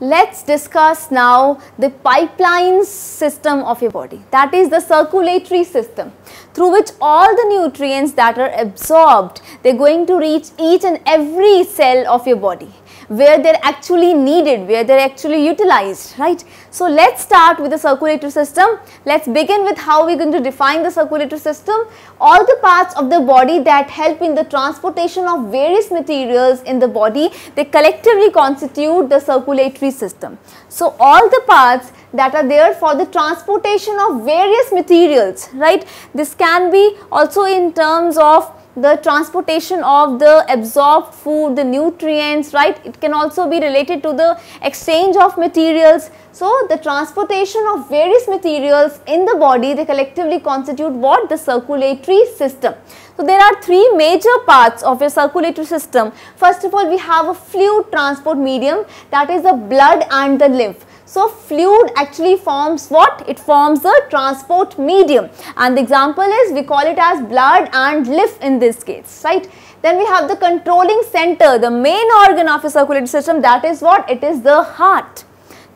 Let's discuss now the pipeline system of your body, that is the circulatory system, through which all the nutrients that are absorbed, they are going to reach each and every cell of your body, where they are actually needed, where they are actually utilized, right. So, let's start with the circulatory system. Let's begin with how we are going to define the circulatory system. All the parts of the body that help in the transportation of various materials in the body, they collectively constitute the circulatory system. So, all the parts that are there for the transportation of various materials, right. This can be also in terms of the transportation of the absorbed food, the nutrients, right. It can also be related to the exchange of materials. So, the transportation of various materials in the body, they collectively constitute what? The circulatory system. So, there are three major parts of your circulatory system. First of all, we have a fluid transport medium, that is the blood and the lymph. So, fluid actually forms what? It forms the transport medium, and the example is we call it as blood and lymph in this case, right. Then we have the controlling center, the main organ of your circulatory system, that is what? It is the heart,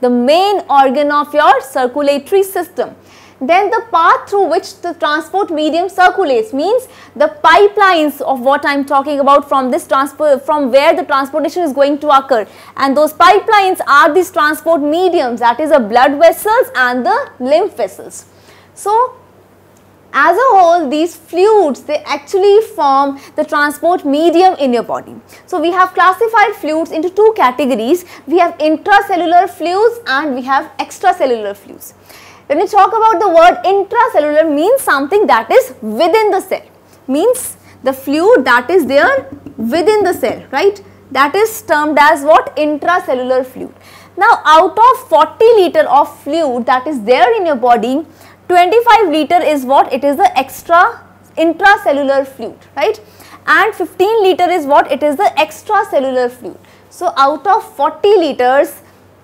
the main organ of your circulatory system. Then the path through which the transport medium circulates, means the pipelines of what I am talking about from this from where the transportation is going to occur, and those pipelines are these transport mediums, that is the blood vessels and the lymph vessels. So, as a whole, these fluids, they actually form the transport medium in your body. So, we have classified fluids into two categories. We have intracellular fluids and we have extracellular fluids. When we talk about the word intracellular, means something that is within the cell, means the fluid that is there within the cell, right. That is termed as what? Intracellular fluid. Now, out of 40 liter of fluid that is there in your body, 25 liter is what? It is the intracellular fluid, right, and 15 liter is what? It is the extracellular fluid. So, out of 40 liters,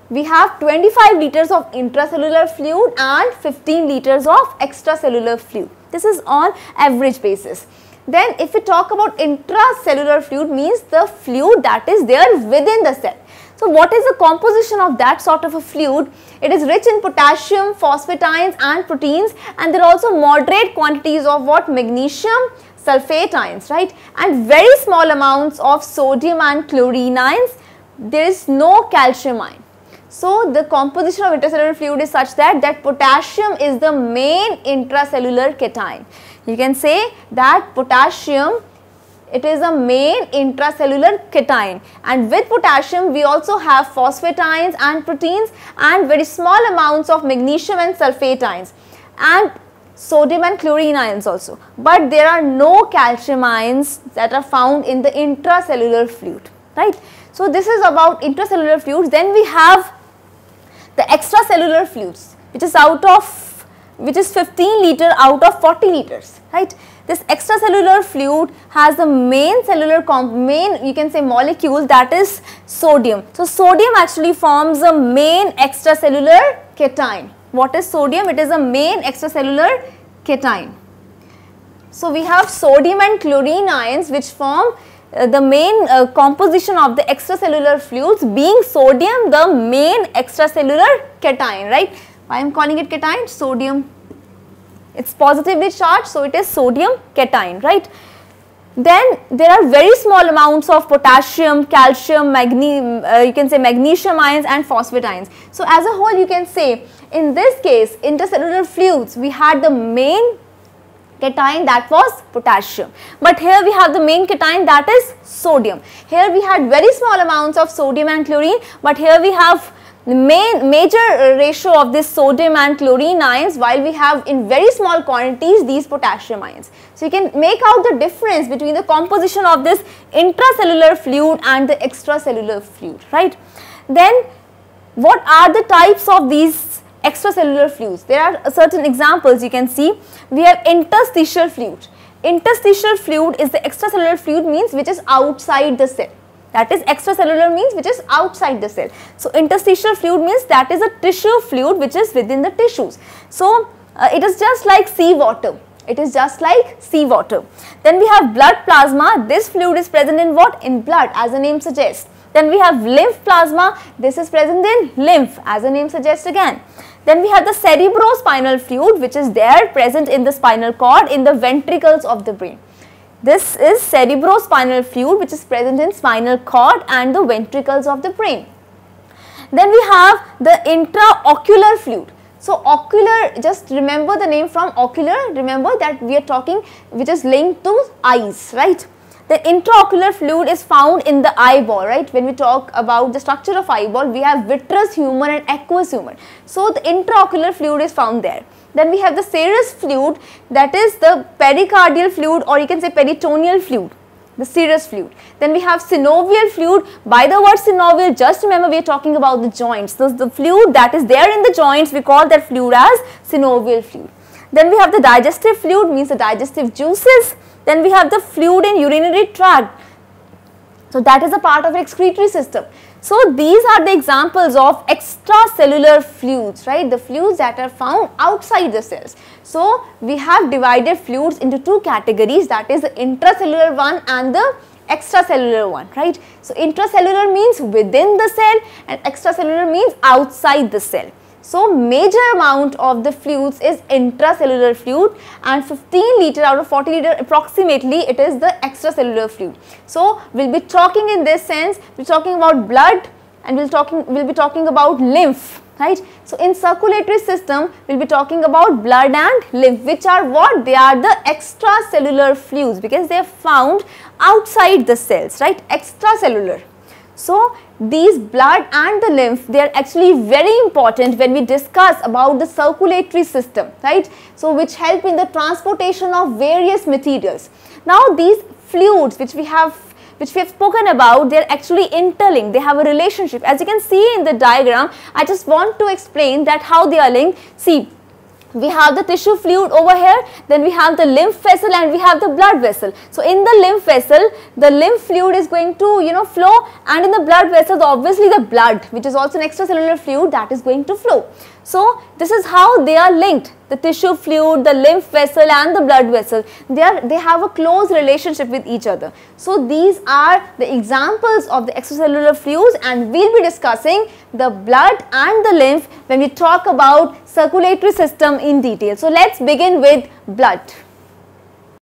we have 25 liters of intracellular fluid and 15 liters of extracellular fluid. This is on average basis. Then if we talk about intracellular fluid, means the fluid that is there within the cell. So, what is the composition of that sort of a fluid? It is rich in potassium, phosphatines and proteins, and there are also moderate quantities of what? Magnesium, sulfate ions, right, and very small amounts of sodium and chlorine ions. There is no calcium ion. So, the composition of intracellular fluid is such that potassium is the main intracellular cation. You can say that potassium, it is a main intracellular cation, and with potassium we also have phosphate ions and proteins and very small amounts of magnesium and sulfate ions and sodium and chlorine ions also, but there are no calcium ions that are found in the intracellular fluid, right. So, this is about intracellular fluids. Then we have the extracellular fluids, which is 15 liter out of 40 liters, right. This extracellular fluid has the main cellular you can say molecule, that is sodium. So, sodium actually forms the main extracellular cation. What is sodium? It is a main extracellular cation. So, we have sodium and chlorine ions which form the main composition of the extracellular fluids, being sodium the main extracellular cation, right. Why I am calling it cation? Sodium, it is positively charged, so it is sodium cation, right. Then there are very small amounts of potassium, calcium, you can say magnesium ions and phosphate ions. So, as a whole, you can say in this case intercellular fluids, we had the main cation, that was potassium, but here we have the main cation, that is sodium. Here we had very small amounts of sodium and chlorine, but here we have the major ratio of this sodium and chlorine ions, while we have in very small quantities these potassium ions. So, you can make out the difference between the composition of this intracellular fluid and the extracellular fluid, right. Then what are the types of these extracellular fluids? There are certain examples you can see. We have interstitial fluid. Interstitial fluid is the extracellular fluid, means which is outside the cell. That is, extracellular means which is outside the cell. So, interstitial fluid means that is a tissue fluid which is within the tissues. So, it is just like sea water. It is just like sea water. Then we have blood plasma. This fluid is present in what? In blood, as the name suggests. Then we have lymph plasma. This is present in lymph, as the name suggests again. Then we have the cerebrospinal fluid, which is there present in the spinal cord, in the ventricles of the brain. This is cerebrospinal fluid, which is present in spinal cord and the ventricles of the brain. Then we have the intraocular fluid. So ocular, just remember the name from ocular, remember that we are talking which is linked to eyes, right. The intraocular fluid is found in the eyeball, right. When we talk about the structure of eyeball, we have vitreous humor and aqueous humor. So the intraocular fluid is found there. Then we have the serous fluid, that is the pericardial fluid, or you can say peritoneal fluid, the serous fluid. Then we have synovial fluid. By the word synovial, just remember we are talking about the joints. So the fluid that is there in the joints, we call that fluid as synovial fluid. Then we have the digestive fluid, means the digestive juices. Then we have the fluid in urinary tract. So that is a part of excretory system. So these are the examples of extracellular fluids, right, the fluids that are found outside the cells. So we have divided fluids into two categories, that is the intracellular one and the extracellular one, right. So intracellular means within the cell and extracellular means outside the cell. So major amount of the fluids is intracellular fluid, and 15 liter out of 40 liter approximately it is the extracellular fluid. So we will be talking in this sense, we are talking about blood and we will be talking about lymph, right. So in circulatory system we will be talking about blood and lymph, which are what? They are the extracellular fluids because they are found outside the cells, right, extracellular. So these blood and the lymph, they are actually very important when we discuss about the circulatory system, right. So which help in the transportation of various materials. Now these fluids which we have spoken about, they are actually interlinked, they have a relationship. As you can see in the diagram, I just want to explain that how they are linked. See, we have the tissue fluid over here, then we have the lymph vessel and we have the blood vessel. So in the lymph vessel, the lymph fluid is going to flow, and in the blood vessel obviously the blood, which is also an extracellular fluid, that is going to flow. So this is how they are linked, the tissue fluid, the lymph vessel and the blood vessel, they have a close relationship with each other. So these are the examples of the extracellular fluids, and we will be discussing the blood and the lymph when we talk about circulatory system in detail. So let's begin with blood.